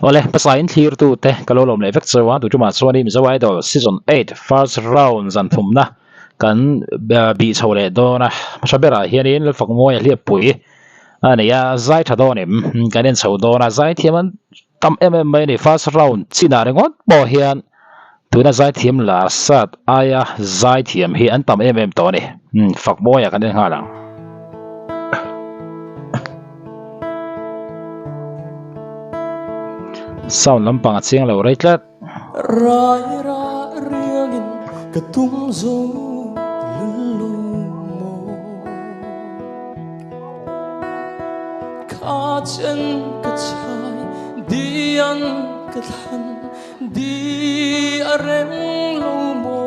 ole pasain thlir tu te kalolom le vek chawa tu tuma chwani Mizo Idol season 8 first round zan thumna kan bi chole dona shabera hianin fakmoi hlia pui ani ya zai thadonim kanen chaudona zai thiaman tam mai ni first round china rengot bo hian tuna zai thiam la sat aya zai thiam hi an tam to ni fakmoi kanen halang sound lampang chiang lo reitlat rai ra riangin katum zo lulu mo ka chen ka chai dian ka than di areng lo mo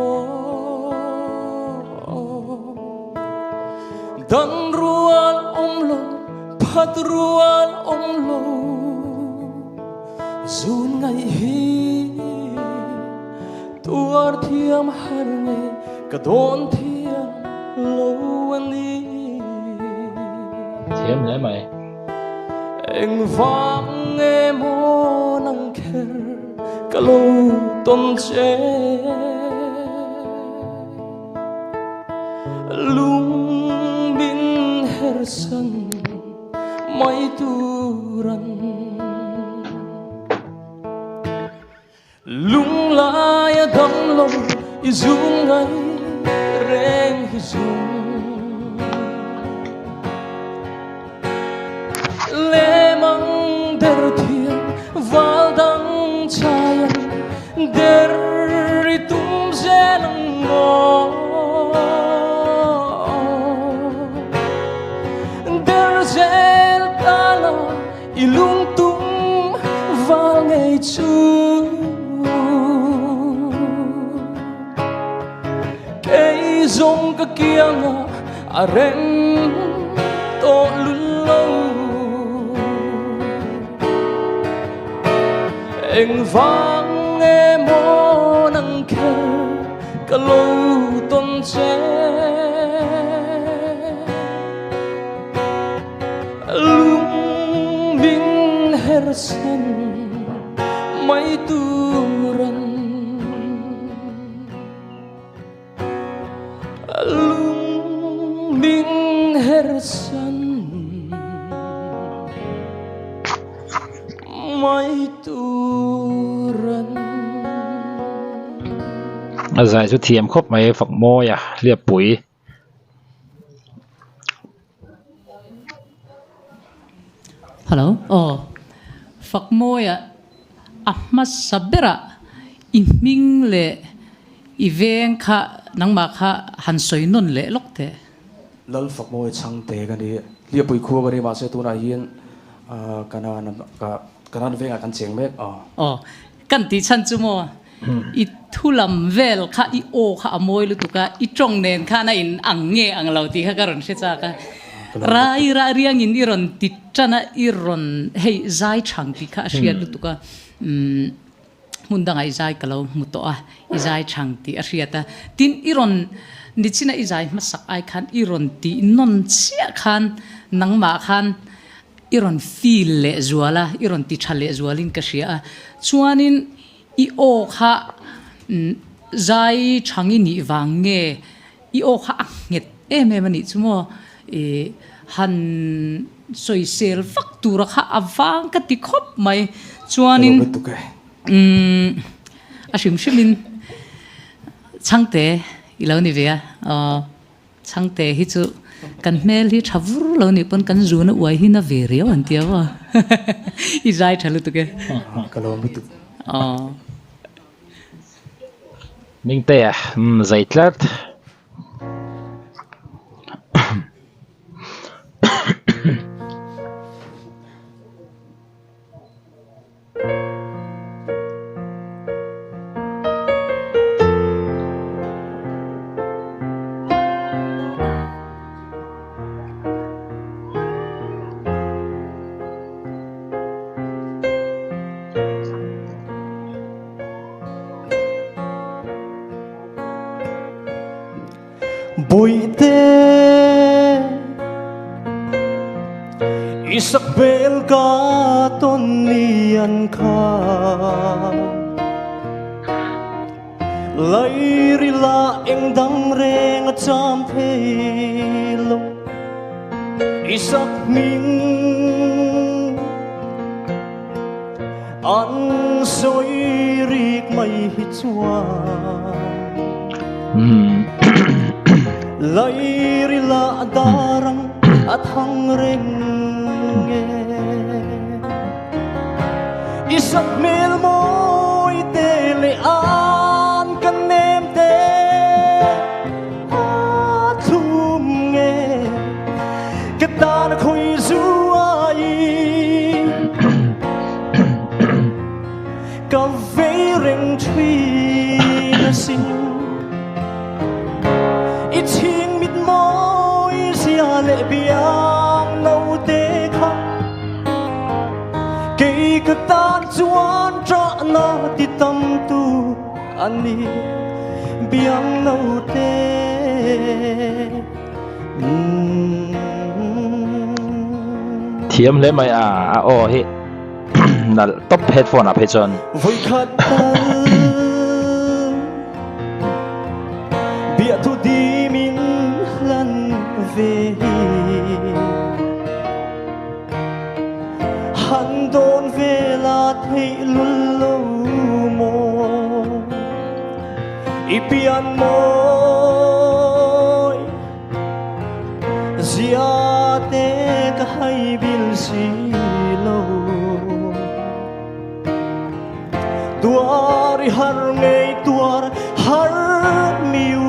dan rual lo phat rual lo zun ngày hi tuar thiam har nge ka don thiam lâu ani thiam lấy mày anh vang nghe mo nang kher ka lâu tom che lung bin her san mai turan lung la ya dam lo izung ngai reng hizung le mang der thiam val dang chayan der tum zenang mo der zel kala ilung tum val ngai chu zong ka kianga areng to lulo eng vang e mo nang khe ka lo ton che lung bing her san mai turan lung bing her san mai turan zai chu thiam khop mai fakmoi hlia pui hello fakmoi ahmas sabera Hmingtea event kha nangma kha hansoi non le lokte lal fakmoi changte gani lia pui khu bari ma se tuna hian kanan venga kan cheng mek kan ti chan chu mo i thulam vel kha i o kha amoi lu tuka i tong nen kha na in ange anglo ti kha karon se cha ka rai ra riang in iron ti chana iron hei zai chang ti kha sia lu tuka mundang ai zai kalau muto izai changti ariata tin iron nichina izai masak ai khan iron ti non chia khan nangma khan iron feel le zuala iron ti chale zualin kasia chuanin I o kha zai changi ni wange I o kha nget mani chumo han soisel faktura kha awang ka ti khop mai chuanin ashim shimin changte ilo ni vea changte hi chu kan mel hi thavur lo ni pon kan zuna uai hi na verio antia wa I zai thalu tu ke kalom tu Hmingtea zaitlat bụi tê isak bel ka ton lian kha lai ri la eng dang reng cham phelo isak ming an soi rik mai hi chua lai ri la darang at hang reng isak mel moi te le an kan nem te thum nge cái ta đã khôi du ai cả vế rừng truy na xin ít chiêng mít môi xia lệ biang nâu tê khóc cây cực tan chuan cho na ti tâm tu ani biang nâu tê thiam le mai a o hi nal top headphone ap he chon vui khát bia thu đi min lần về hắn đón về là thấy luôn lâu mồ i pian môi zia te ka hai bil si lâu tuar har ngei tuar har miu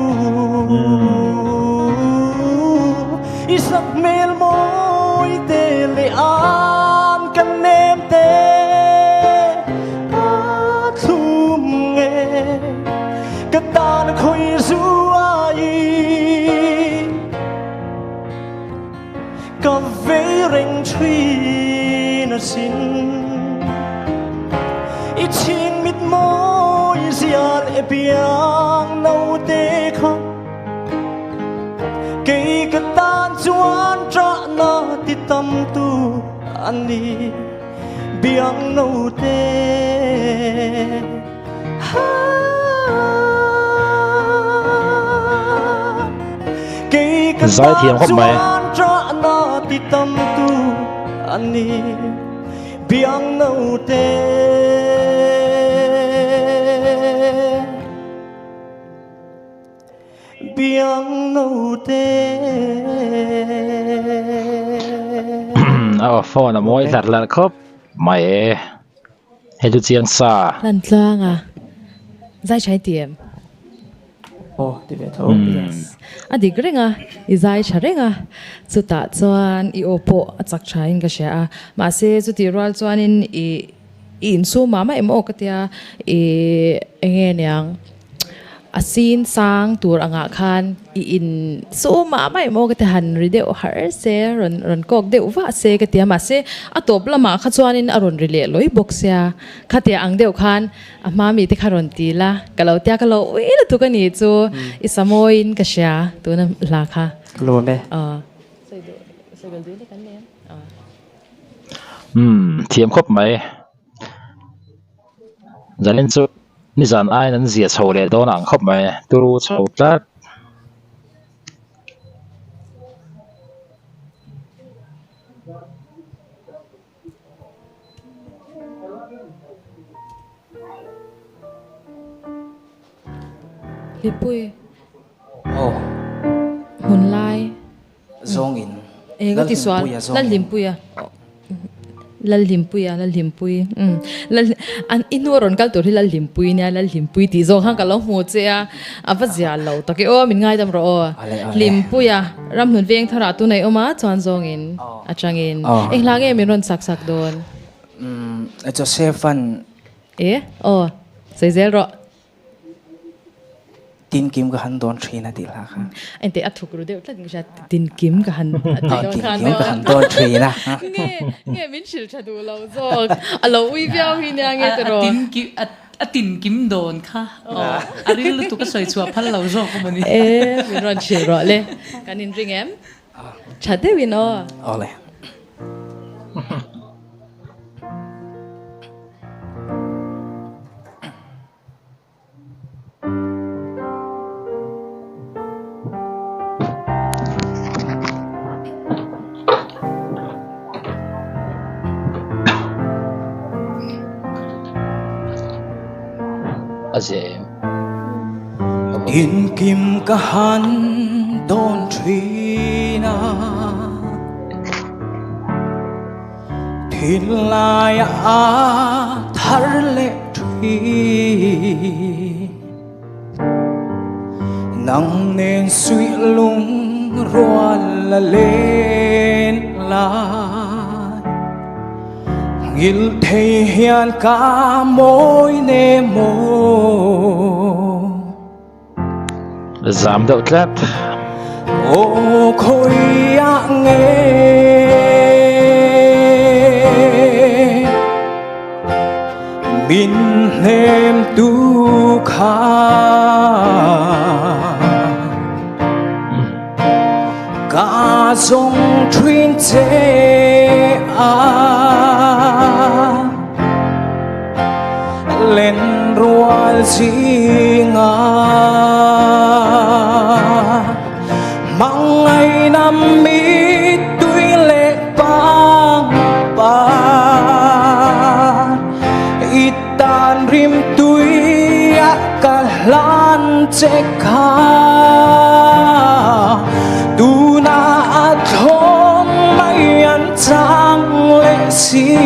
isak mel moi te le an kan nem te thum nge ka tan khoi zu ai ka ve reng truy na sin ít chiêng mít môi xia lệ biang nâu tê khóc cây cất tan chuan trả na ti tâm tu anh đi biang nâu tê cây cất tan chuan trả na ti tâm tu anh đi biang nâu tê biang nâu tê phone moi lat lan khop mai he tu chiang sa lan tlang à zai chai tiệm oh ti ve tho yes adi grenga I zai charenga chuta chuan I opo achak thain ka sha ma se chu ti ral chuan in su mama emo ka tia enge nyang asin sang tur anga khan in so mama emo ka te han ri de har se ron kok de wa se ka tia ma se atop lama kha chuan in aron ri le loi box ya kha tia ang deu khan a ma mi te kharon ti la kalo tia kalo ui la tu ka ni chu I samoin ka sha tu na la kha lo me sai gal du le kan ne thiam khop mai zanin chu ni zan ai nan zia chho le don ang khop mai turu chho tlat lipui oh mun lai zong in ga ti swal la limpuya la limpui an inoron kal to la limpui nia la limpui ti zo hang kalo mo chea avazia lo to ke o min ngai dam ro limpuya ram nun veng thara tu nei oma chan zong in achangin englange min ron sak sak don it's a safe fun sei zel ro tin kim ka han don thina ti la kha ente athuk ru de tlat ngisha tin kim ka han tin kim ka han don thina nge min shil thadu lo zo alo ui viao hi nya nge tro tin kim don kha ari lu tu ka soi chua phal lo zo ko mani min ron shil ro le kanin ring em chate win o ole azem in kim ka han don trina thin lai a thar le tri nang nên suy lung roan la lên lại ngil thầy hiền cả mối nê mô giảm đậu tlat ô khôi ạ nghe min hem tu kha cả dòng thuyền chế lên rual chi ngà mang ngày năm mi tuy lệ bang ba itan rim tuy cả lan che kha tu na thong mai an chang lệ si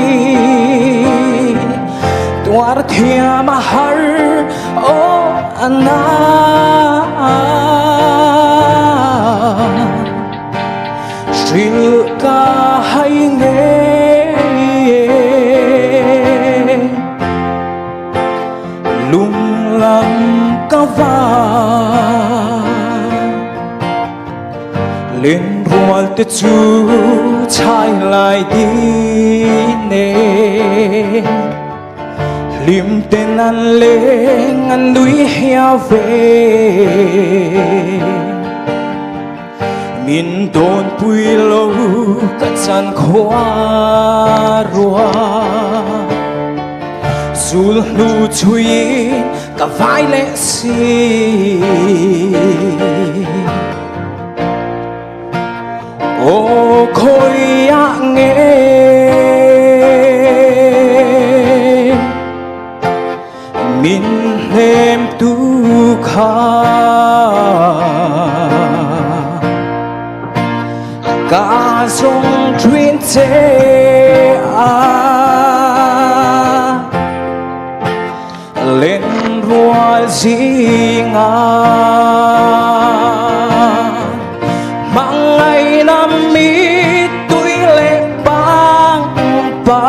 tuar thia mahar o ana shil ka hay nghe lung lam ka va lên rual te chu chai lại đi nè lim tên ăn lên ăn núi heo về min tôn bùi lâu cả chân khoa rùa dù lu chui cả vai lệ si ô khôi ạ nghe min hem tu kha cả dòng thuyền chế lên rual gì ngà mang ngày năm mi tuy lệ bang ba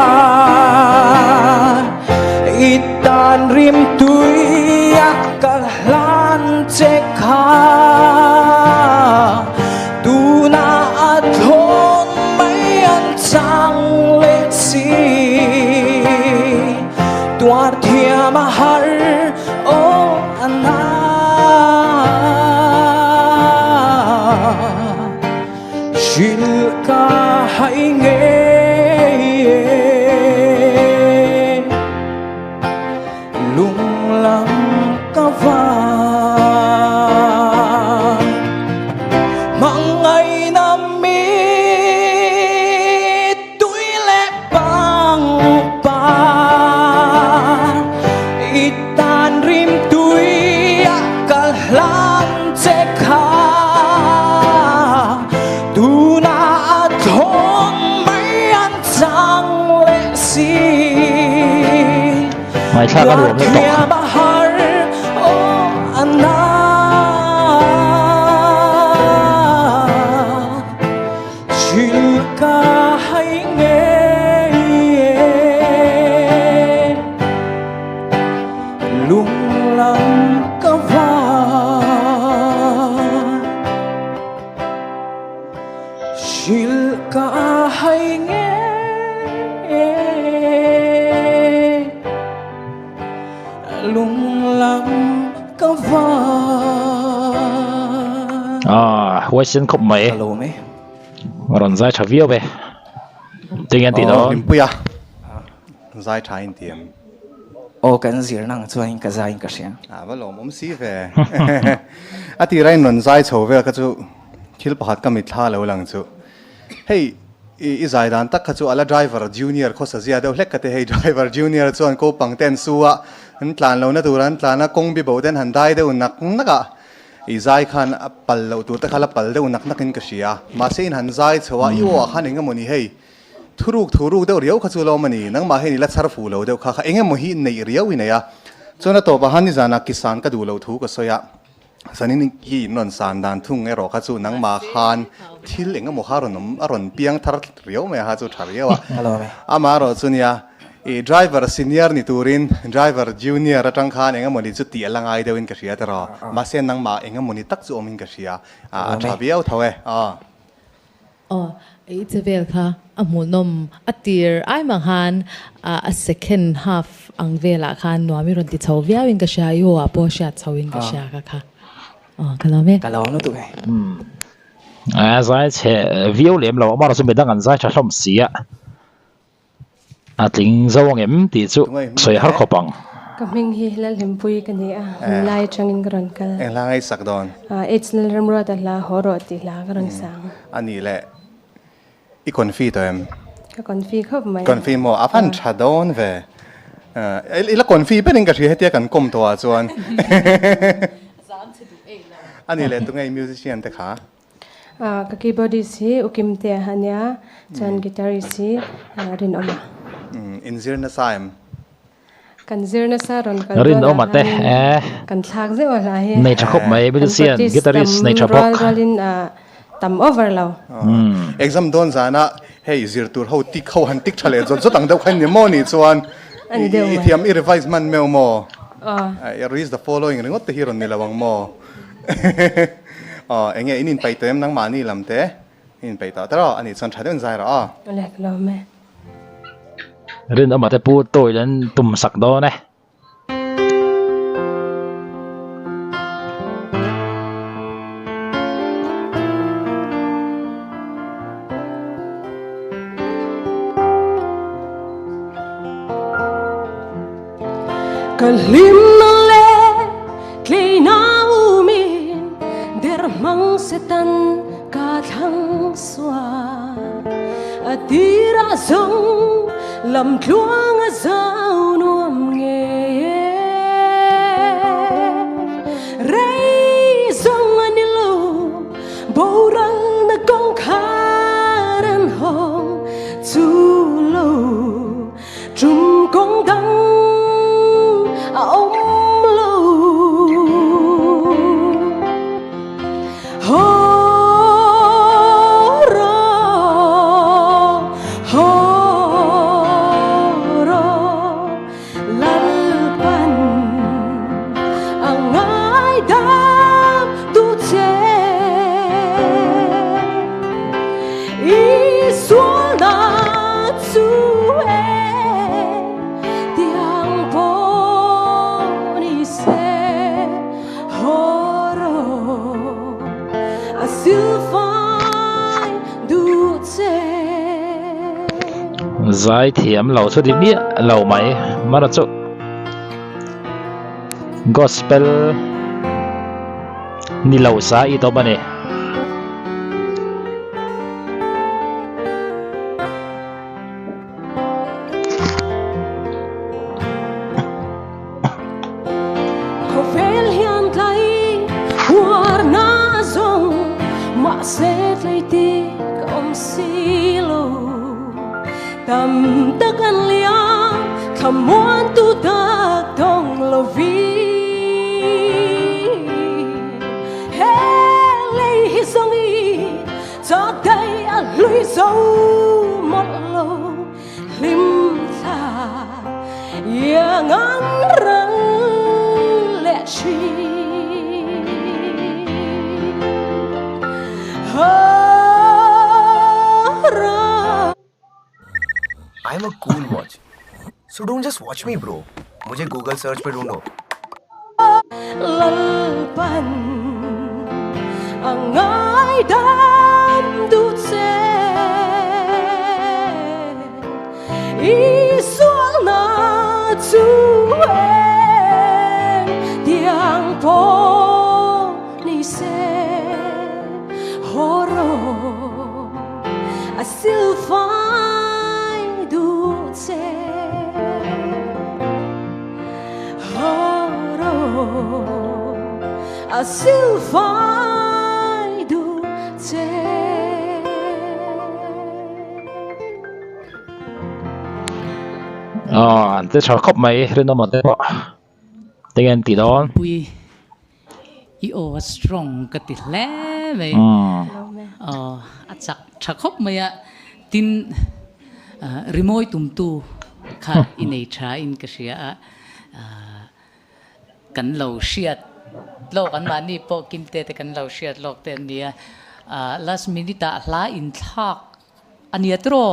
itan rim tuy cả lan che kha tu na thôn mấy anh chang lệ si tuar thia mahar o ana shil ka hay nghe lung lam ka va mang ngày năm mi tuy lệ bang ba itan rim tuy cả lan che kha tu na thôn mấy anh chang lệ si mai cha có được không quay xin khúc mấy hello mấy rồi ra trả video về tiếng anh tí đó Hmingtea zai tha in tiam ô cái gì năng cho anh cái gì cái gì và lom si về ati rai non zai chho ve ka chu thil pakhat ka mi thla lo lang chu hei izai dan tak kha chu ala driver junior kho sa zia deuh hlek ka te hei driver junior chuan ko pangten suwa an tlan lo na turan tlana kong bi boden han dai deuh nak naka izai khan pal lo tu ta khala pal deuh nak nakin ka sia ma se in han zai chawa yo khan enga moni hei thuruk deuh riau kha chu lo mani nang ma hei ni la char fu lo deuh kha kha enga mo hi nei riau ina ya chona to ba han ni zana kisan ka du lo thu ka soya sanin hi non san dan thung ero kha chu nang ma khan thil enga mo haronum aron piang thar riau me ha chu thar yawa hello me ama ro chunia e driver senior ni turin driver junior atang khan enga moni chu ti alangai deuin ka ria taro ma sen nang ma enga moni tak chu omin ka ria a thabiau thawe it's a vel kha amul nom atir ai mang han a second half ang vela khan no mi ron ti chau viawin ka sha yo a po sha chawin ka sha kha kalame kalau no tu me zai che viu lem lo ma so me dang an zai cha hlom sia a tling zawng em ti chu soi har khopang Hmingtea lal himpui kani lai changin gron kal eng langai sak don it's nal ramro ta la horo ti la gron sang ani le I konfi to em ka konfi khop mai konfi mo afan thadon ve ila konfi pening ka thia kan kom to a chuan ani le tu ngai musician te kha ka keyboardist si Hmingtea hanya chan guitarist si rin oma inzir na saim kan zirna sa ron kal rin oma te kan thak je wala he nei cha khop mai musician guitarist nei cha bok rolin tam over lo exam don zana hey zir tur ho tik ho han tik thale zo tang deuh khan ni mo ni chuan ani deuh I thiam I revise man meu mo I read the following ringot te hiron ni lawang mo enge inin pai tem nang mani lamte in pai ta taro ani chan thadon zai ra lek lo me rin oma te pu toi len tum sak do ne Kalim le kleina umin der mang setan ka thang swa atira zong lam thuang a zau nuam nge rei zong anilo borang na kong kharan hong chu lo chung kong dang ông lâu hô rô lal pan ang ai đam tu che I xuống na chu zai thiam lo chu di ni lo mai mara chu gospel ni lo sa I to bane Vel hian tlai war na zong ma se tlai ti kom silo tam takan lia khamon tu tak dong lo vi hey hi song I chok dai a lui zo mot lo lim tha yang an ran I'm a cool watch so don't just watch me bro मुझे Google search पे ढूंढो lalpan ang ai dam du che I sual na chu tiang po ni se horo a silver a silphai du che anh te char khop mai rin no mate po tengen ti don pui i o strong ka ti hle ve a chak thakop maya tin rimoi tum tu kha inei tha in ka sia kan lo shiat lo kan ma ni po kim te te kan lo shiat lok te nia last minute hla in thak ania tro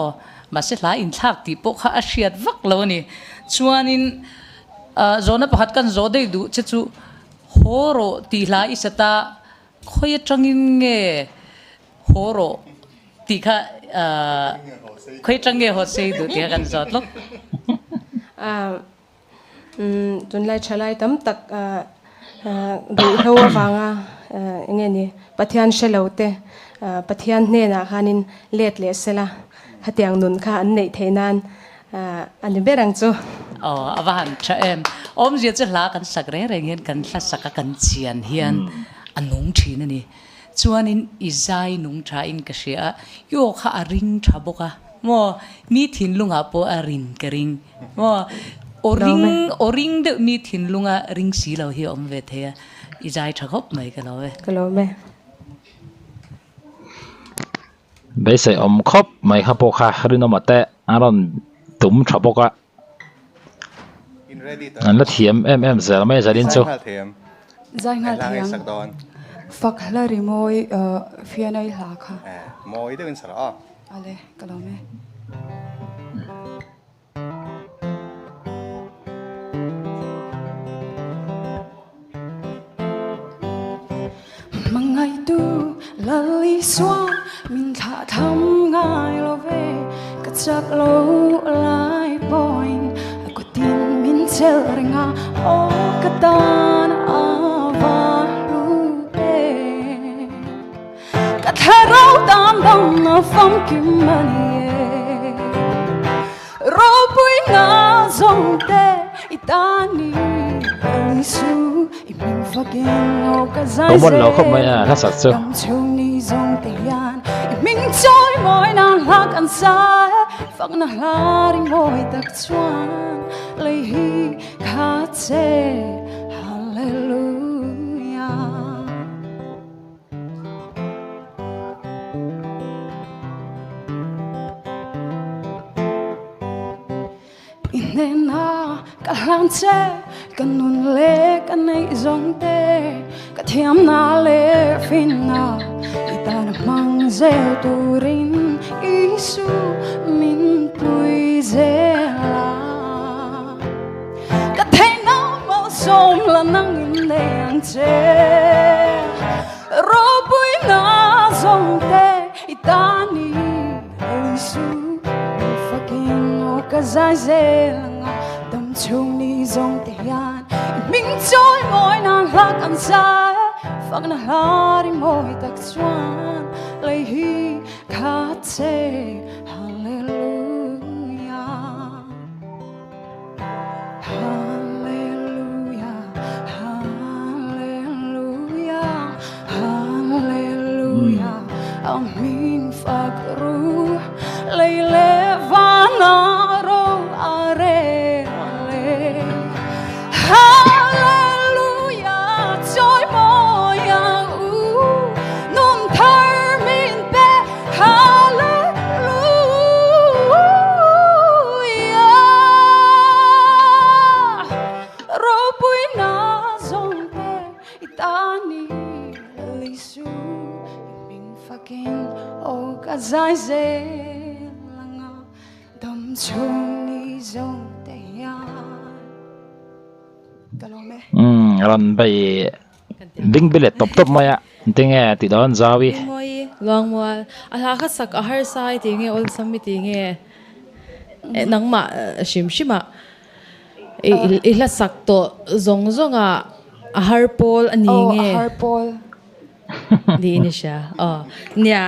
ma se hla in thak ti po kha a shiat vak lo ni chuanin zona pakhat kan zo dei du che chu horo ti hla isata khoi atangin nge horo ti kha khoi change ho sei du ti kan zot lok tun lai chalai tam tak dei hoa wanga nge ni pathian shelote pathian hne na khanin let le sela hatiang nun kha an nei theinan an berang chu awan cha em om zia che hla kan sakre reng hian kan hla saka kan chian hian anung thina ni chuanin izai nung tha in ka sia yo kha a ring tha boka mo mi thin lunga po a rin ka ring mo o ring de mi thin lunga ring si lo hi om ve the izai tha khop mai ka lo me bây giờ khop mai kha po kha rin no mate aron tum tha boka an la thiam em zel mai zalin chu zai nga thiam fak hla rimoi fianai hla kha moi de in sara ale kalome mangai tu lali swan min tha tham ngai lo ve ka chak lo lai point ko tin min chel ringa o ka tan ava lu e ka tharo tam dam na fam kim mani ro pui na zong te itani su iming fucking o ka zai có một lỗ khop mai kha sak chu chung ni zong te yan iming choi moi na hak an sai phak na hlaring moi tak chuan lei hi kha che hallelujah inena ka hlan che kan nun le kan nei zong te ka thiam na le fin na itan mang zel turin isu min pui zela ka thei na mo som la nang in le ang che ro pui na zong te itani isu fucking o ka zai zela chung ni zong te yan ming choi moi na hak an sai phak na hari moi tak chuan lei hi kha che hallelujah hallelujah hallelujah hallelujah amin fakru lei levana ro are hallelujah joy moya nun thar min pe hallelujah ro pui na zong pe itani lisu ming fucking o ka zai ze langa dam chung ni zong te ya ran bay ding bilet top maya tinge ti don zawi moi long wal ala kha sak a har sai tinge ol sammi tinge nangma shimshima e la sak to zong zonga a har pol ani nge har pol di ni sha nia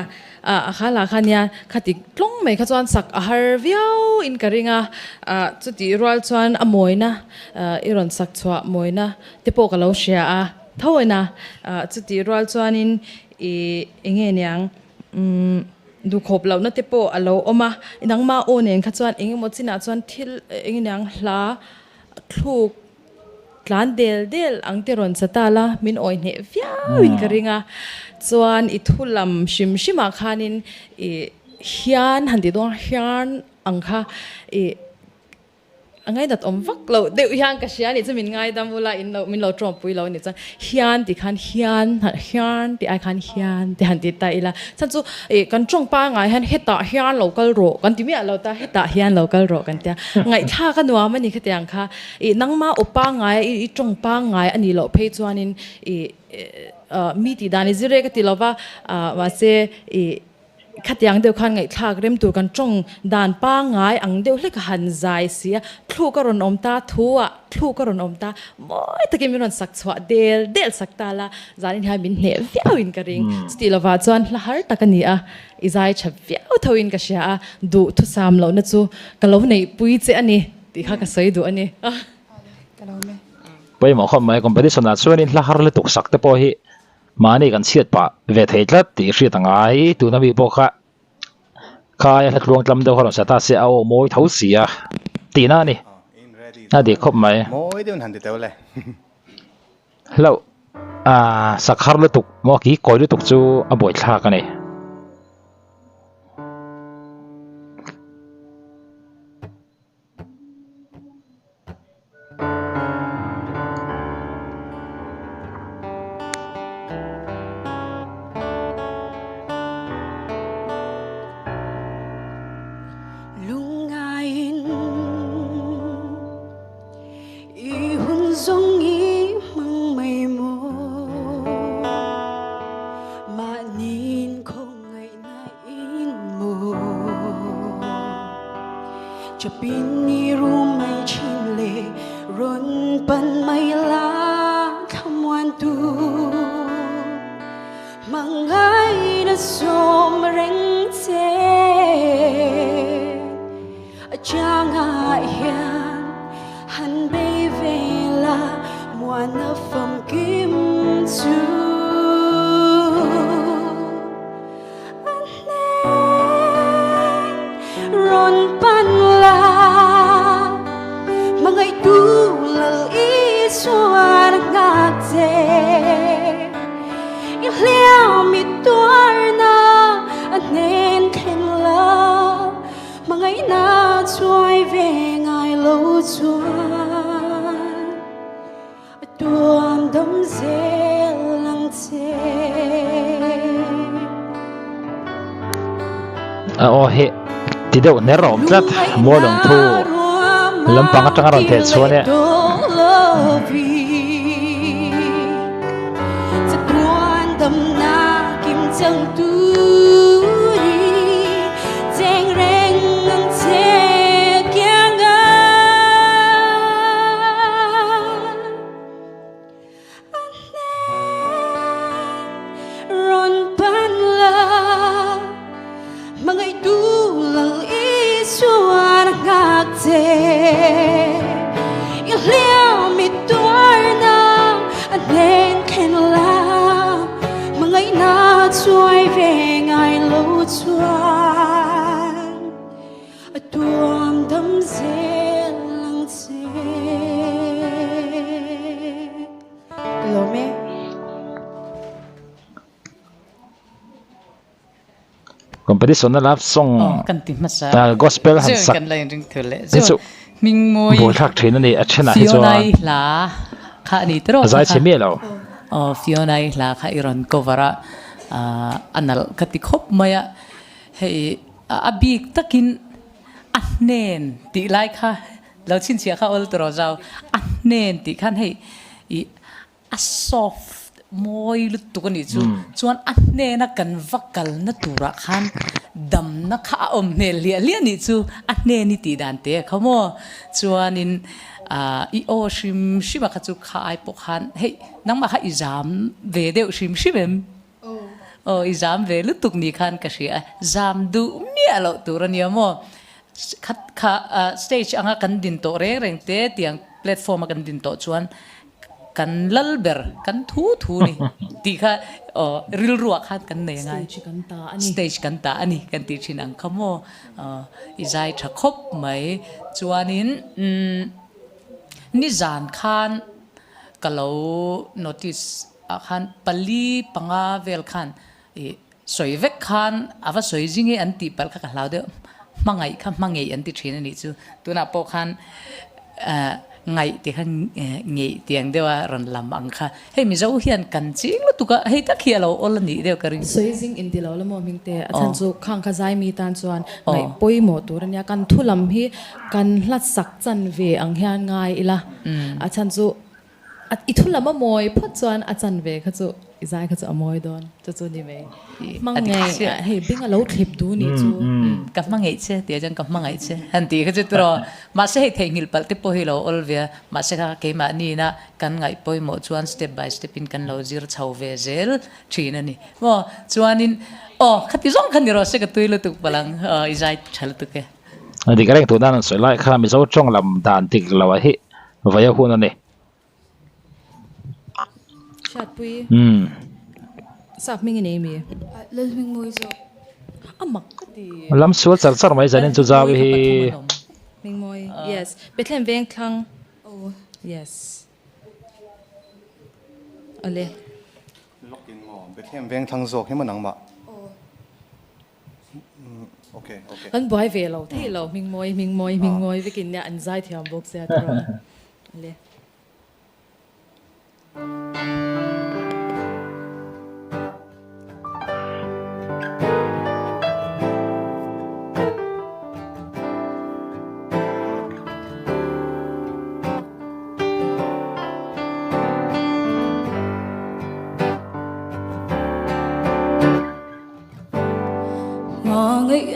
akhala khania khati tlong mai kha chuan sak a har viau in karinga chuti rual chuan a moina iron sak chua moina te po ka lo shia a thôi na chút tí rồi cho nên nghe nhàngดูขบเรานั่นเตปโอเราออกมานังมาโอเนี่ยขัดส่วนเองหมดสินะส่วนที่เองยังลาคลุกหลานเดลอังเตรอนสตาละมินโอยเนี่ยฟิวอินกระริงอ่ะส่วนอีทุลำชิมาคานินฮิอันหันติดวงฮิอันอังค่ะอังไงดัดอมฟักเราเดี๋ยวฮิอันกับฮิอันนี่จะมินไงดำเวลาอินเรามินเราจอมปุยเราเนี่ยจะฮิอันที่คันฮิอันที่ไอคันฮิอันที่หันติดตาอีละฉันจู่กันจงป้าไงฮันเฮตตาฮิอันเราก็โรกันที่มีเราตาเฮตตาฮิอันเราก็โรกันเดียไงท่ากันว่ามันนี่คืออย่างค่ะนังมาอุป้าไงจงป้าไงอันนี้เราเพจวนนินมีติดานิจิเรกติเราว่าเซขัดยังเดียวกันไงทากเริ่มตัวกันจงด่านป้าไงอังเดียวเล็กหันใจเสียครูก็รนอมตาทัวครูก็รนอมตาไม่ตะกี้มีรนสักสวะเดลสักตาละจานินหาบินเหนียวอินกระริงสติลาวาจวนละหาร์ตะกันนี่อีใจฉับเฟี้ยวทวินกระเชียดูทุสามเราเนี่ยจู่กันเราในปุยเจอันนี้ที่ข้าก็ใส่ดูอันนี้กันเราไหมไปหมอคอมไม่คอมเพลชันนั้นส่วนนี้ละหาร์เลยตกสักแต่พอฮีมานี่กันเสียดปะเวทเฮลัดตีเสียตั้งไงตัวนั้นมีพวกข้าอยากลองทำเดี๋ยวเขาจะตัดเสียเอาโมยเท้าเสียตีน่านี่น่าดีครบไหมโมยเดี๋ยวหันติดเต้าเลยแล้วสักฮาร์เลยตกเมื่อกี้ก่อยเลยตกจูบ่อยท่ากันนี่จะปีนี้รู้ไหมชิมเลรนปันไม่ลาคำวันตูมังไงนะสมเร่งเจจางหายหันไปเวลามัวนับฟังกิมจูรนปันลามังไงดูลอีสวนงาเจอีเลี้ยวมีตัวน่าอันเน้นเข็นลามังไงน่าช่วยเวงไงลูจวนตัวดำเซลังเจโอ้เฮที่เดียวเนรอมจัดมัวลงทูลำพังจังหวะเทศส่วนเนี่ยจะตัวดำนากิมจังตูรีเจงเร่งนังเจเกียงอันเนรอนปันลามังไงดูลังอีสวนงาเจอีเลี้ยวมีตัวน่าอันเน้นเข็นลามังไงน่าช่วยเวงไงลูจวนตัวดำเซลังเจโลเมคอมเพลชันนั้นรับส่งกันติมาซะgospel หันสักกันเลยจึงเถอะเลยมิงมวยบุทักทีนั่นนี่อัชนะฟิโอไนลาข้านี่ตรอใจเชื่อเมียเราฟิโอไนลาข้าอิรันก็วาระอันนั้นกติคบมายให้อบีกตะกินอันเนนตีไลค่ะเราชินเชียข้าอัลตรอเจ้าอันเนนตีขันให้อัสซอฟมวยลุตุกันนี่จวนอันเนนักกันวักกัลนัตุระขันดำนักข้าอมเนเลียนี่จูอันเนนี่ตีดันเตะเขาโม่จวนนินอีโอชิมข้าจูข้าไอปกขันเฮ้ยนังมาข้าอิจามเวเดวชิมเอ็มอิจามเวลุตุกนี่ขันกษีจามดูเมียเราตัวนี้โม่ข้าสเตจอ่างกันดินโตเร่งเตะเตียงแพลตฟอร์มกันดินโตจวน กันลัลเบอร์กันทูนี่ตีค่ะริลรัวค่ะกันเนี่ยไง stage กันตาอันนี้กันตีชินังขโมอีใจชักคบไหมจวนนี้นิจานคันก็เรา notice คันปลีปังอาเวลคันสวยเวกคันอาว่าสวยจริงๆอันตีปลก็เราเด้อมังไงค่ะมังไงอันตีชินนี่จูตัวน่ะพอคันไงที่ข้างไงเตียงเดียวรันลำอังค่ะเฮ้ยมิจะอุ้ยอันกันจริงแล้วตุกะเฮ้ยตะเคียเราโอลันนี่เดียวกันสวยจริงอินดีเราละโมมิงเตะท่านจูข้างขจายมีตานจวนไงป่วยหมดตัวนี้กันทุลำฮีกันลัดสักจันเวอังเฮียนไงอีละอาจารย์จูอีทุลำมามวยพัดจวนอาจารย์เวเขาจูอีใจเขาจูอมวยโดนจูนี่เวมังไงเฮ้ยบิ้งเราคลิปดูนี่จูกับมังไงเช่เดี๋ยวจังกับมังไงเช่ฮันตีเขาจะตัวมาเช่เทงิลปัลติโพฮิโลอลเวียมาเช่ค่ะเกมานี่นะกันไงป่วยหมดจวนสเต็ป by สเต็ปอินกันเราจีรชาวเวเซลชีนั่นนี่ว่าจวนนินขัดที่ซ่องคันนี่เราเช่กับตัวเราตุกพลังอีใจฉันตุกเอดีก็เร่งตัวนั้นสวยไล่ข้ามิโซจ้องลำดานติกเราเฮ้วายหุ่นนั่นเองชัดปุยสับมิงนี่มีเล่นมิงมวยจ้ะมักก็ดีลำสวดสัรไม่ใช่เนี่ยจุดจ้าวิมิงมวย yes เป็นเล่นเวงคลัง yes อะไรล็อกอินหมอเป็นเล่นเวงคลังโซกให้มันหนังบ่โอเคกันบ่อยเวลาที่เรามิงมวยไปกินเนี่ยอันใจที่อันบอกเสียตัวอะไร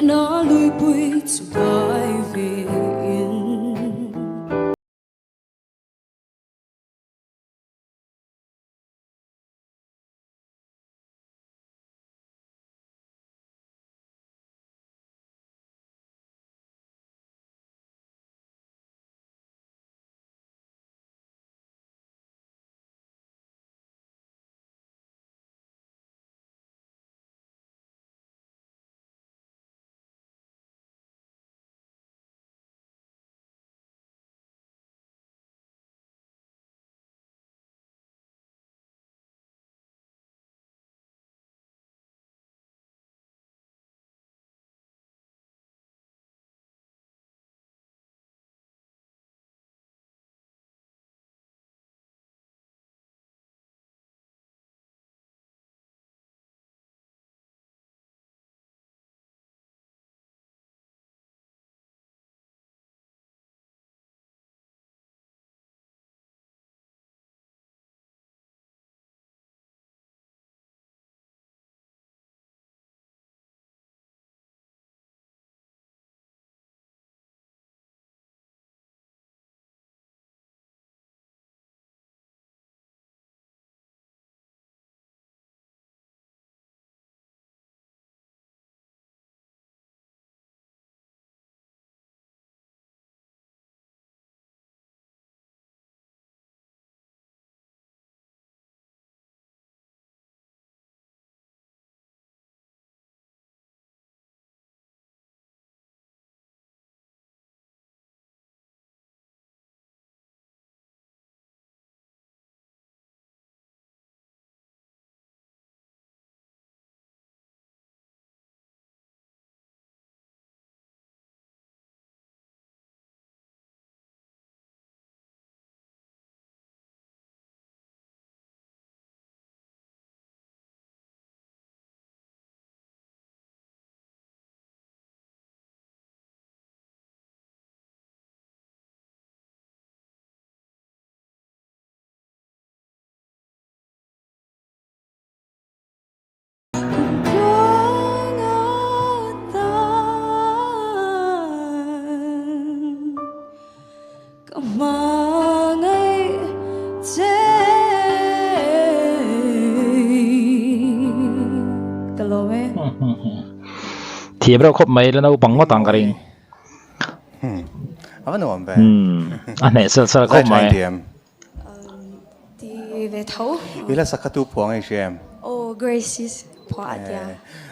那里背就改变。ทีมเราครบไหมแล้วเราบังว่าต่างกันเองอันนั้นวันเบอันไหนเสร็จครบไหม về thấu ila sakatu phuang ai shem oh Grace's phá tia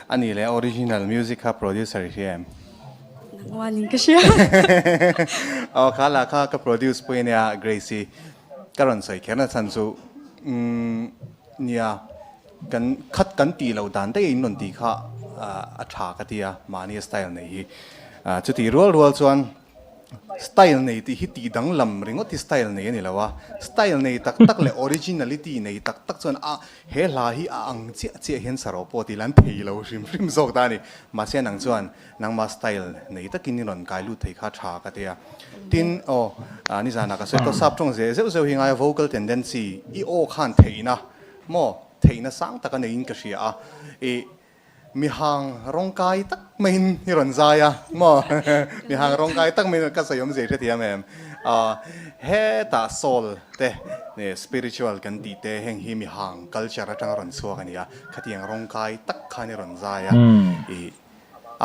ani le original music ha producer shem nangwan ning ka siya khala kha ka produce puinia Gracie karon sai khena chanchu nia kan khat kan ti lo dan dei non ti kha a tha ka tia mani style nei hi chuti rol chuan style nei ti hi ti dang lam ringo ti style nei ani lawa style nei tak tak le originality nei tak tak chuan he la hi ang che hen saro po ti lan thei lo rim zok ta ni ma se nang chuan nang ma style nei takin ron kai lu thei kha tha ka tia tin ni zana ka se to sap chong ze ze hi ngai vocal tendency i khan theina mo theina sang taka nei in ka sia mi hang rong kai tak main hi ron zaya mo mi hang rong kai tak main ka sayom ze thia mem he ta soul te ne spiritual kan ti te heng hi mi hang culture atang ron suwa kania khatiang rong kai tak khani ron zaya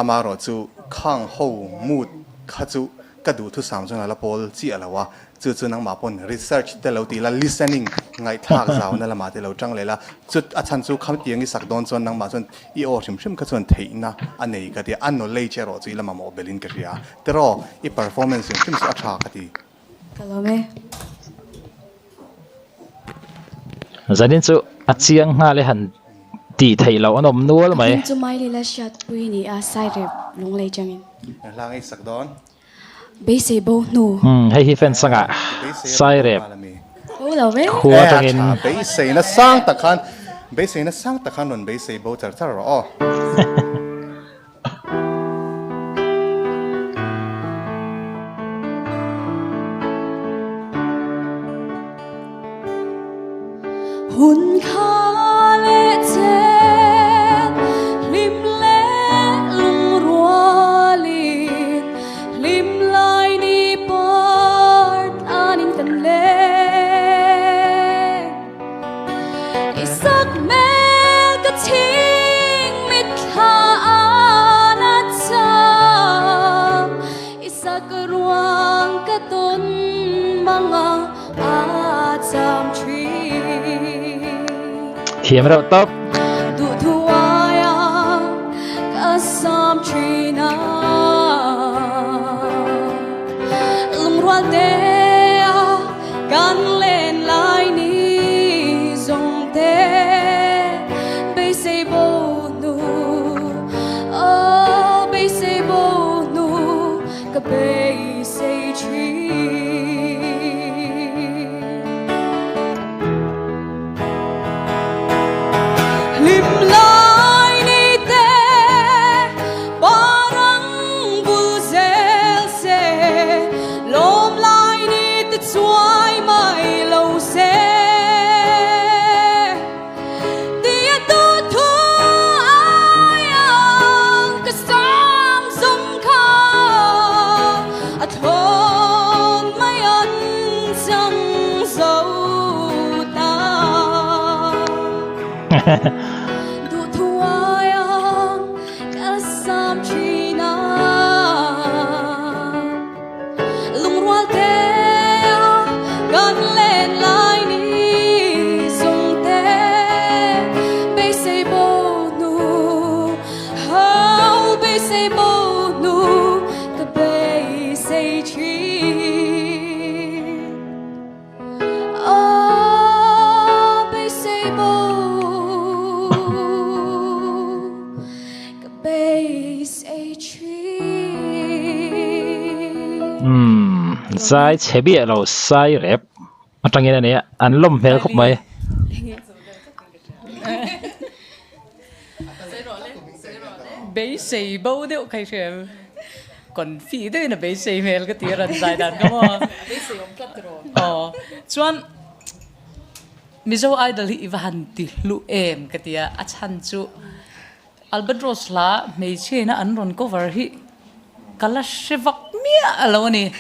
amaro chu khang ho mood khachu kadu thu samjong ala pol chi alawa chu nang ma pon research te lo ti la listening ngai thak zaw na la ma te lo tang lela chu achan chu kham tiang i sak don chon nang ma chon i shim ka chon theina anei ka ti an no leche ro chi la ma mo belin ka ria tero i performance shim chu atha ka ti kalome zanin chu achiang nga le han ti thei lo anom nual mai chu mai lila shat pui ni a sai rep long lei changin lang i sak don be se bo no hei hi fan sanga sai rep oh lo ve khua tangin be se na sang takhan non be se bo char char ro hun kha le che lim le lung ruali lim lai ni part anin kan le isak mel ka ting mit kha anat sa isak ruang ka ton mga atam tree thiam ro top du thuaya kasam trina lung rual te gan len lai ni zong te be se bo nu oh be se bo nu ka be se tree lim lai ni te barang buzel se lom lai ni te chuai mai lo se tia tu thu ai ang ka sam zum kha a thon mai an chang zo ta du thuaya kasam trina lung rual te gan len lai ni zong te be se bo nu how be se bo nu ka be se tree oh be se bo base a tree sai chebi lo sai rep atangin ani an lom hel khop mai bấy xì bâu điệu khai xem còn phi đấy là bấy xì mèo cái tiếng rần dài đàn không à bấy xì ông cắt rồi chuan Mizo idol hi ivan ti lu em cái tiếng achan chu Albatros la mấy chuyện na anh ron cover hi kala shevak mía alo ni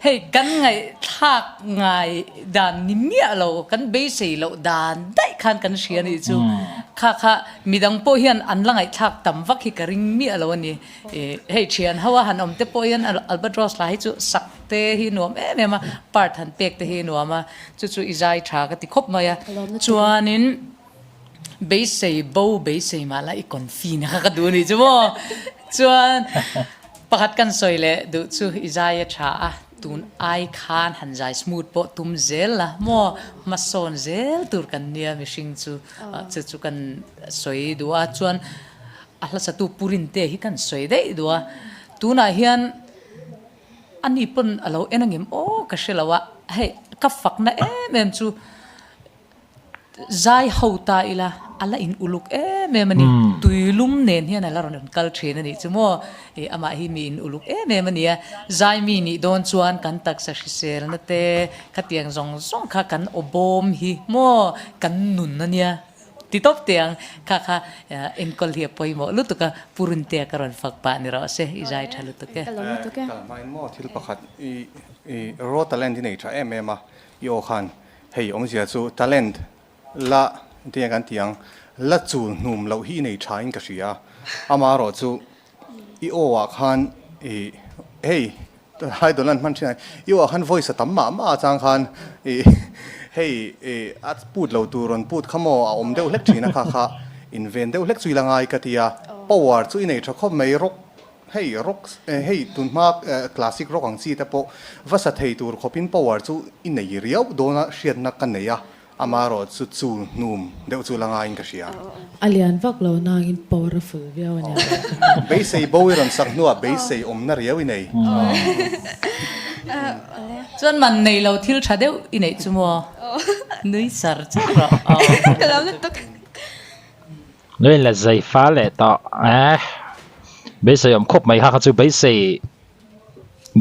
hey kan ngai thak ngai dan ni mía alo kan base lo dan dai khan kan shia ni chu kha midang po hian an langai thak tam vak hi karing mi alo ni hei thian hawa han om te po hian albatross la hi chu sakte hi nuam ma part han pek te hi nuama chu izai tha ka ti khop ma ya chuanin be sei ma la I confine ka du ni chu mo chuan pakhat kan soile du chu izai tha a tun ai khan hanjai smooth po tum zel la mo mason zel tur kan nia mishing chu kan soi dua chuan ahla sa tu purin te hi kan soi dei dua tuna hian ani pun alo enangim o ka shelawa hey ka fakna em chu zai hauta ila ala in uluk memani tuilum nen hian ala ron kal thena ni chumo ama hi mi in uluk memania zai mi ni don chuan kan tak sa sel na te khatiang zong kha kan obom hi mo kan nun na nia ti top tiang kha enkol hi poimo lutuka purun te karon fakpa ni ro se izai thalu to ke mai mo thil pakhat I raw talent ni tha ma yo khan hei ong zia chu talent la tiang kan tiang la chu num lo hi nei thain ka ria ama ro chu I o wa khan hey hai dolan man chai yo khan voice tam ma chang khan hey at put lo tu ron put khamo om deu lek thina kha invent deu lek chui langai ka tia power chu nei tha khom mai rock hey rock hey tun ma classic rock ang chi ta po vasa thei tur khopin power chu in nei riau dona hriat na kan nei ya amaro chu num deu chu langa in ka ria alian vak lo nang in powerful viaw nya be sei boiron sak nuwa be sei om na riau nei chuan man nei lo thil tha deu I nei chu mo nui sar chu ro kalam na to nui la zai fa le to be sei om khop mai ha chu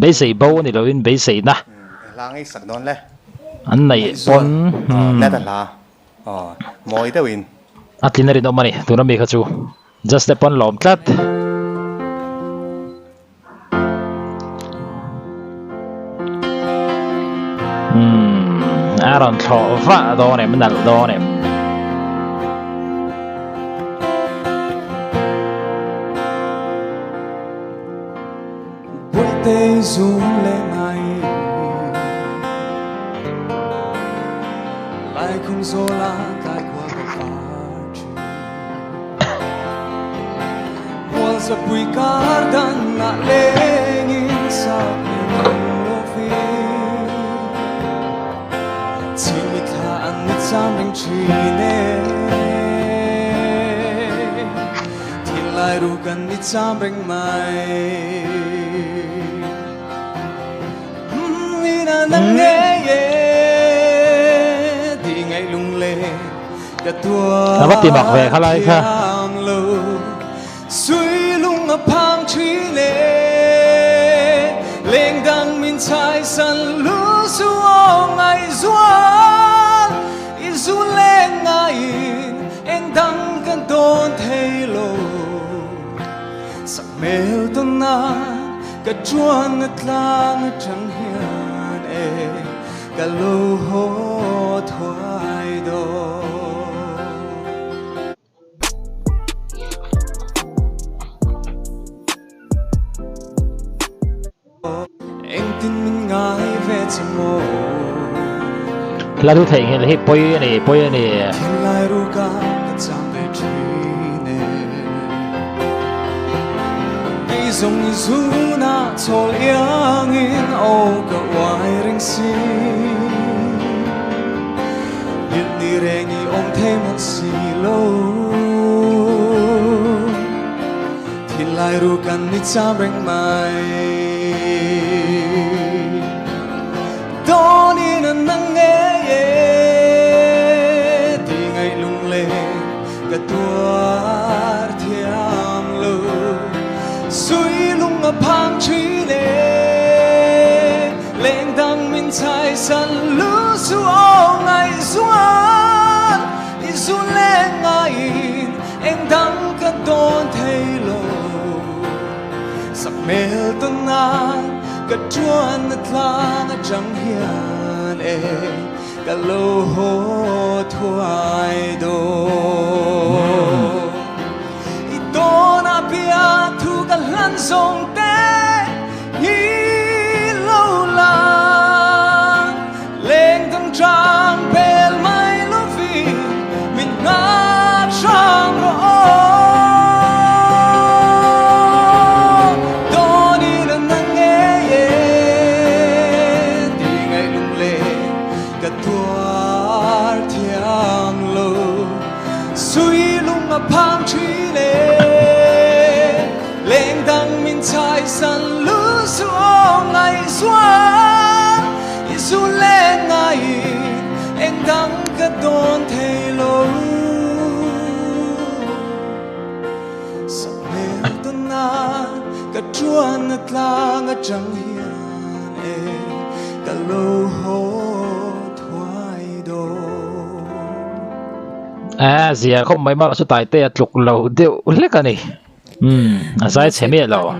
be sei bo ni lo in be sei na langai sak don le an nei pon na ta la moi te win atlin rin omani tuna mi kha chu just step on lom tlat aron tho va do ne man do ne Buite zoom le mai Lai khung zola kai kwa ka parchi Was a pui gardan na lengin sa lofi Timita an samling chine Tilai rukan ni samling mai nang nghe đi ngày lung lên cả tua bắt tìm bạc về khá lại kha suy lung ở phang truy lệ lên đằng min trái sân lũ xuống ngày doan in du lên ngày em đằng cần đón thấy lô sắc mèo tôn na cả chuan ngất lang chẳng hiền cả lô hô thoại đó em tin mình ngại về chim mồ la du thei he hi poi ni thiên lai ru ca cả chạm về chi nè đi dùng như du na cho liang in ô cả ngoài rừng xin ni rengi om the mon si lo thiên lai ru kan ni cha bring mai don in nang nghe ti ngày lung lên cả tua thiam lo suy lung ở phang truy lệ lên đằng min chai san lu su ô ngày doan isu lên ngày em đang cất đón thấy lo sắc mèo tân an cất chuan nát lang chẳng hiền cả lô hô thoại đồ thiên dòng té ý lâu làng lên thăng trang bèl mai lúc vì mình ngã trang rồi đó đi là nắng nghe đi ngày lung lệ cả tuar thiang lâu suy lung à phang truy lên lên đăng mình chạy sân lũ xuống ngày xóa Isu lên ngày em đăng cả đồn thầy lâu sắc mê tân an cả chuan nát lang ở chẳng hiền cả lâu hô thoại đồ zia không mấy mà số tài tệ trục lâu đều lẽ cái này sai xem mẹ lâu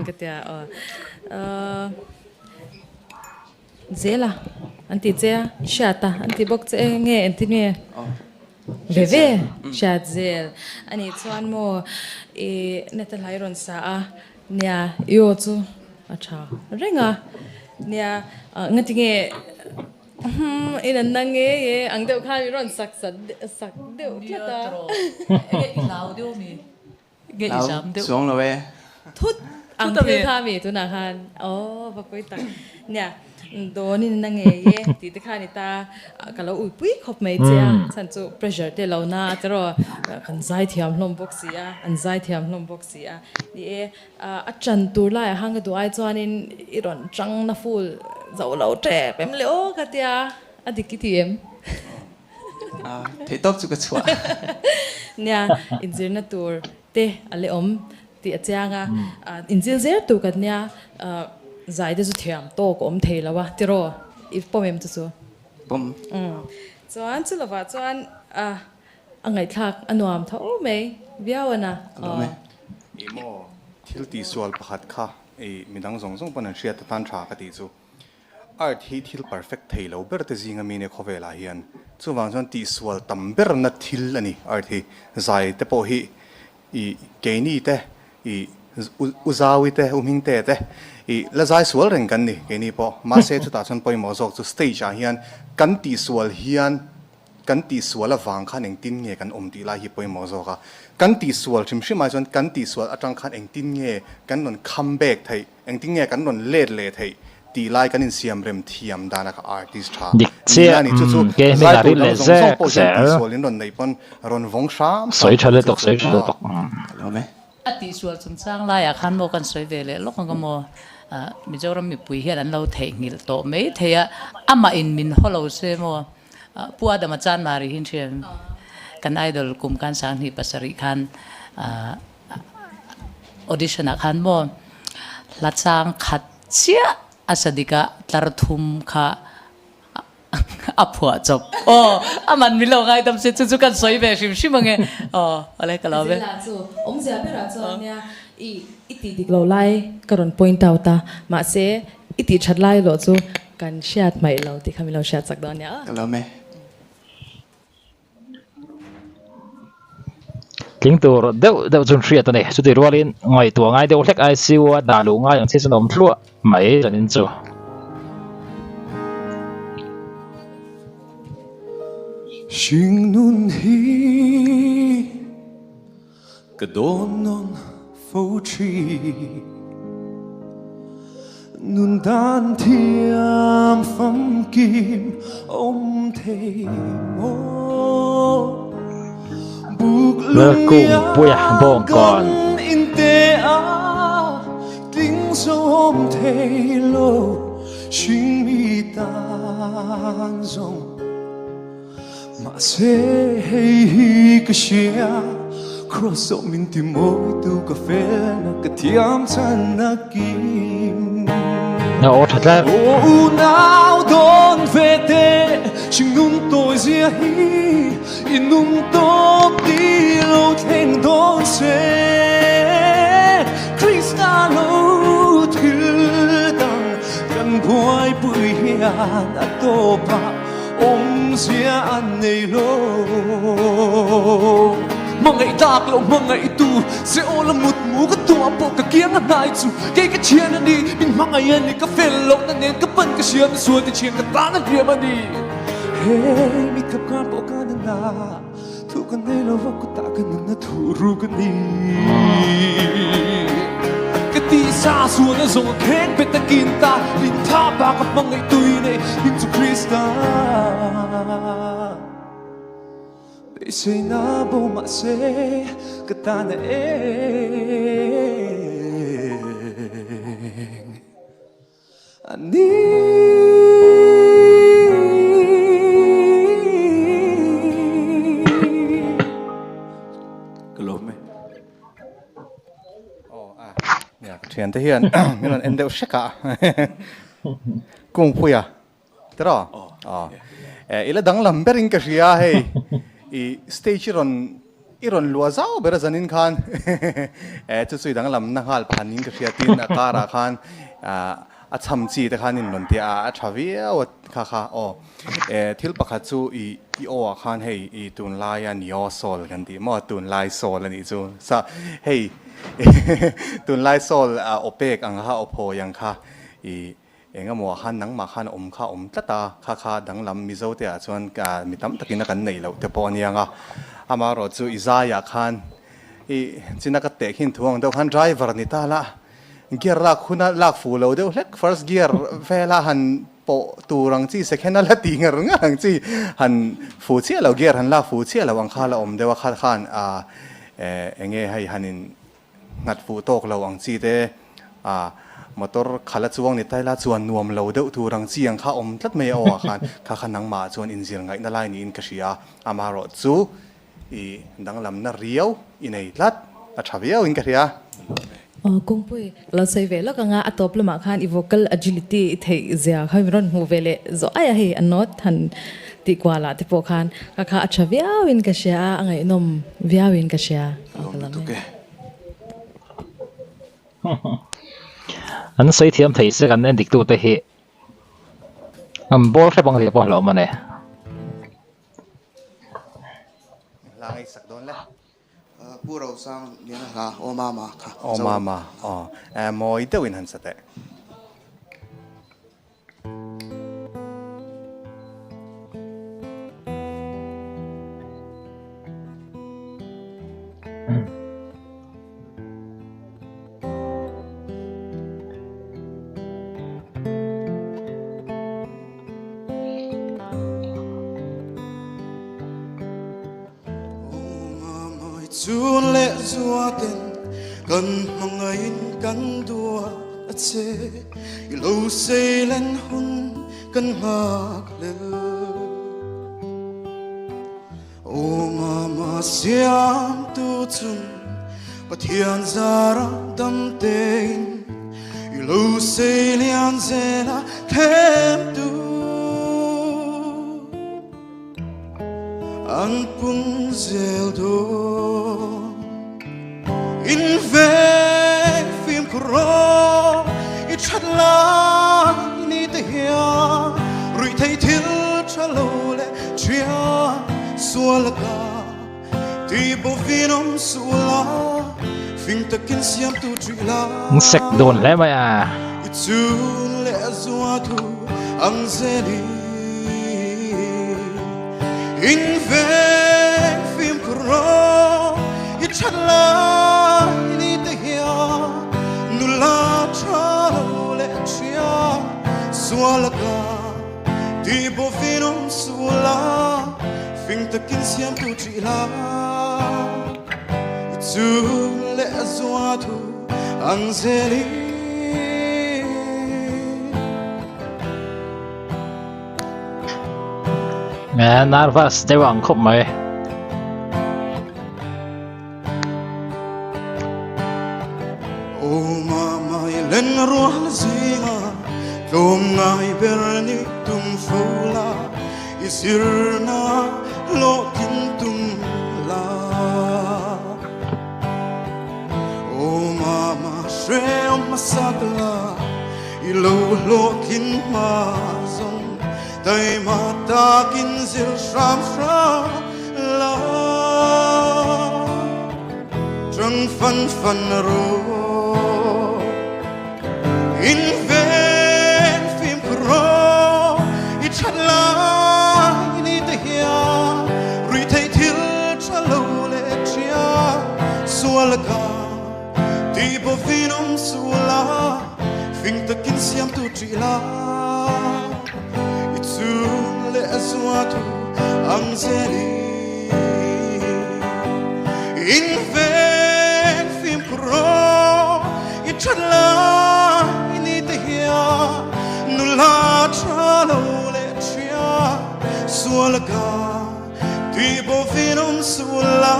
Zela, anti zea, shata, anti bok ze nge, anti nge. Veve, shat zel. Ani tuan mo netel hayron sa nia yotu acha. Renga nia ngati nge ina nange ye ang deu kha ron sak deu klata. Ge ilau deu mi. Ge isam deu. xuống rồi về Thut ang deu kha mi tu na khan. Oh, bakoi tak. Nia do ni nange ye ti te kha ni ta kalau ui pui khop mai chia chan chu pressure te lo na tero kan zai thiam hlom box sia an zai thiam hlom box sia ni a chan tur lai hang du ai chuanin iron chang na full zo lo tre pem leo ka tia adiki tiem thấy tốt chút cái chua nia injil na tur te ale om ti achanga injil zer tu kan nia zai de zu thiam to ko om thei lawa tiro if pomem tu chu bom chuan chu lawa chuan angai thak anuam tho me viawana imo thil ti sual pakhat kha midang zong zong panan hriat tan tha ka ti chu art hi thil perfect thei lo ber te zinga mi ne khovela hian chu wang chuan ti sual tam ber na thil ani art hi zai te po hi keini te uzawi te Hmingtea te la zai sual reng kan ni keini po ma se chu ta chon poi mo zok chu stage a hian kan ti sual hian kan ti sual awang khan eng tin nge kan om ti la hi poi mo zoka kan ti sual chim shima chon kan ti sual atang khan eng tin nge kan non comeback thai eng tin nge kan non le thai ti lai kan in siam rem thiam dana ka artist tha ni chu ke mi la ri le ze sual in non nei pon ron vong sham soi chale tok lo me Ati sual chung chang lai a khan mo kan soi ve le lok ngam mo Mizoram mi pui hian an lo thei ngil to me theya ama in min holo se mo puada ma chan mari hin thiam kan idol kum kan sang hi pasari khan audition a khan mo la chang khat chia asadika tlarthum kha apua chop aman milo ngai tam se chu kan soi ve shim shimange ale kala ve om zia be ra chuan nia iti dik lo lai karon point out ta ma se iti chat lai lo chu kan shat mai lo ti khami lo shat sak don nia lo me kính tur deu chun hriat ani chu ti rualin ngoi tu ngai deu hlek ai siwa da lu ngai ang chisan om thlua mai janin chu Shin nun hi ka don non phô chi nun dan thiam pham kim om thei mo buk lung cùng puya bong con in te a ting so om thei lo shin mi tan zong mà sẽ hay hi cái xia cross sông mình tìm mối tu cà phê na cái thiam chan na kim ô thật ra ô nào đón về te chừng nun tôi zia hi in nun top đi lâu thêm đón xe Krista lâu thứ đằng gần quay bụi hiền đã tô ba om sia an nei lo mangai dak lo mangai tu se ola mut mu ka tu apo ka kiang nai chu ke ka chian ani min mangai ani ka fel lo na nen ka pan ka siam su ti chian ka tang an riam ani hey mi ka ka po ka na tu ka nei lo wa ku ta ka na tu ru ka ni ka ti sa su na zo keng pe ta kin ta min tha ba ka mangai tu nei min chu krista say na bo ma say katana ani kalome ya thian te hian minan endeu sheka kung puya tero ila danglam bering ka ria hey i stage iron luazao bera zanin khan chu sui danglam na hal phanin ka ria tin akara khan a chamchi te khan in lontia a thavia wat kha kha o thil pakha chu i o khan hey I tun lai an yo sol kan ti mo tun lai sol ani chu sa hey tun lai sol opek ang ha opho yang kha I enga mo khan nang ma khan kha tlata kha kha danglam Mizo te a chuan ka mitam takina kan nei lo te pon yanga ama ro chu Isaiah khan I china ka te hin thuang do khan driver ni ta la gear la khuna lak fu lo de hlek first gear vela han po turang chi second la tingar ngang chi han fu chi lo gear han la fu chi lo ang kha la de wa kha khan enge hai hanin ngat fu tok lo ang chi te motor khala chuang ni taila chuan nuam lo deuh turang chiang kha tlat mai aw khan kha khanang ma chuan injil ngai na lai ni in ka ria amaro chu I danglam na riau inei lat a thaviau in ka ria kung pui lo sei ve lo ka nga atop lama khan I vocal agility thei zia kha ron hu vele zo aya he anot han ti kwala ti po khan ka kha athaviau in ka sia angai nom viau in ka sia an sei thiam thei se kan en dik tu te hi bol khe bang ri po lo mane langai sak don la puro sang ni na o mama kha o mama moi te win han sate Chun le zuaten kan mangain kan dua atse ilo seilen hun kan mak le o mama siam tu chun pathian zara dam tein ilo seilian zela them tu an pung zel do in ve phim kro I chat la ni te hia rui thei thil chalo le chia suala ka ti bo vinom suala phim takin siam tu trila sek don le mai I chun le zua tu ang zeli in ve phim kro I chat la ni te hia nula chalo le chia suala ka ti bo vinom suala phim takin siam tu trila tu le zua tu ang zeli nervous te wang khop mai o mama len rual zinga kom ngai berni tum fula isirna lo kin tum la o mama shrem masakla ilo lo kin ma zong dai mata kin zil shram shram la fan ro in ven phim ro i chat la ni te hia rui thei thil chalo le chia sualga ti bo vinum suala fing ta kin siam tu tri la itsu le aswatu angzeli in ven phim ro i chat la ni te hia nula chalo le chia sualga ti bo vinum suala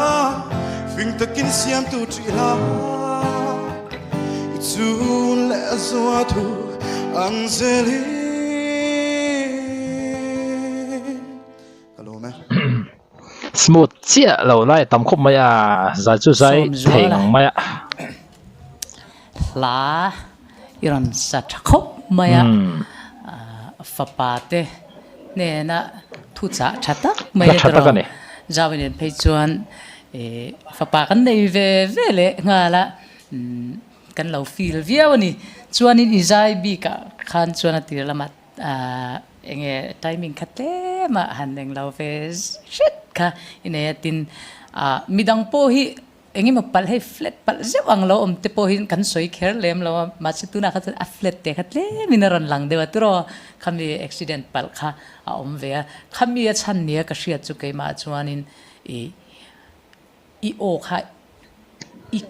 fing ta kin siam tu tri la itsu le aswatu angzeli smooth chia lo lai tam khop maya za chu sai theng maya la iron sa khop maya fapa te ne na thu cha chata mai chata ka ne zawin phei chuan fapa kan nei ve le nga la kan lo feel viau ni chuan in izai bi ka khan chuan atir lamat enge timing khate ma haneng lo ve shit ka inayatin midang po hi engi mapal he flat pal zewang lo te po hin kan soi kher lem lo ma situna kha a flat te khatle minaron lang dewa turo khami accident pal kha a om ve khami a chan nia ka shia chu ke ma chuanin i o kha i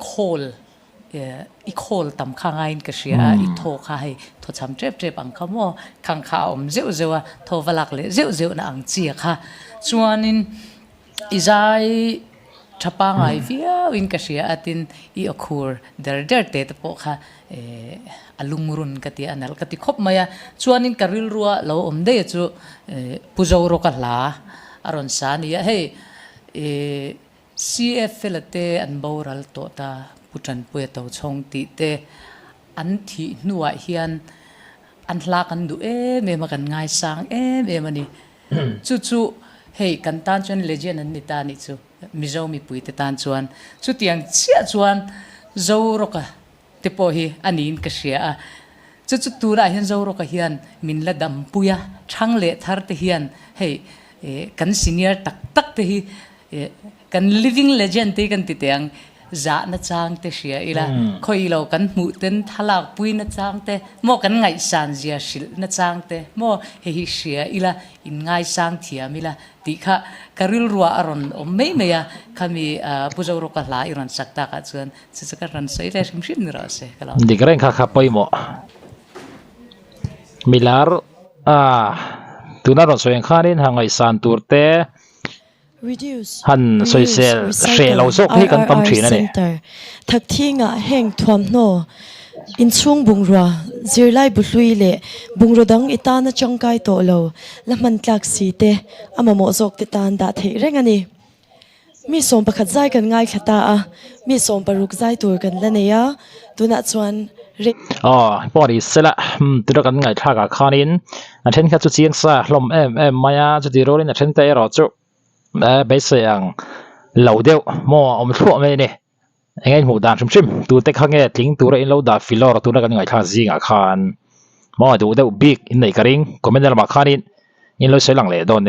khol tam kha ngain ka shia i tho kha hai tho cham trep ang khamo khang kha om zeu zewa tho walak le zeu na ang chi kha chuanin izai chapa ngai via win ka shia atin I okhur der te po kha alungurun kati anal kati khop maya chuanin karil ruwa lo om de chu puzo ro ka la aron sa ni hey CF felate an boral to ta putan pu to chong ti te an thi nuwa hian an hla kan du me ma kan ngai sang me mani chu hey kan tan chuan legend an ni ta ni chu Mizo mi pui te tan chuan chu tiang chia chuan zo roka te po hi anin ka sia chu tura hian zo roka hian min la dam puya thang le thar te hian hey kan senior tak te hi kan living legend te kan ti teang za na chang te sia ila khoi lo kan mu ten thalak pui na chang te mo kan ngai san zia shil na chang te mo hi sia ila in ngai sang thia mila ti kha karil ruwa aron mei meya khami puzo ro ka la iron sakta ka chuan chichaka ran sei re shim ni ra se kala dikreng kha poimo milar tuna ron soeng khanin hangai san turte han soisel shelo sok hi kan tam thina ne thak thinga heng thom no in chung bungrwa zirlai buhlui le bungrodang itana changkai to lo laman tlak si te amamo zok te tan da thei rengani mi som pakhat zai kan ngai khata mi som paruk zai tur kan laneya tuna chuan pori sela tira kan ngai thaka khanin a then kha chu chiang sa hlom em maya chu ti rolin a then te ro chu be se ang lo deu mo om thua me ne engai mu dan chim tu te khange tling tu ra in lo da filor tu na kan ngai tha zinga khan mo du deu big in nei karing comment la ma khanin in lo sei lang le don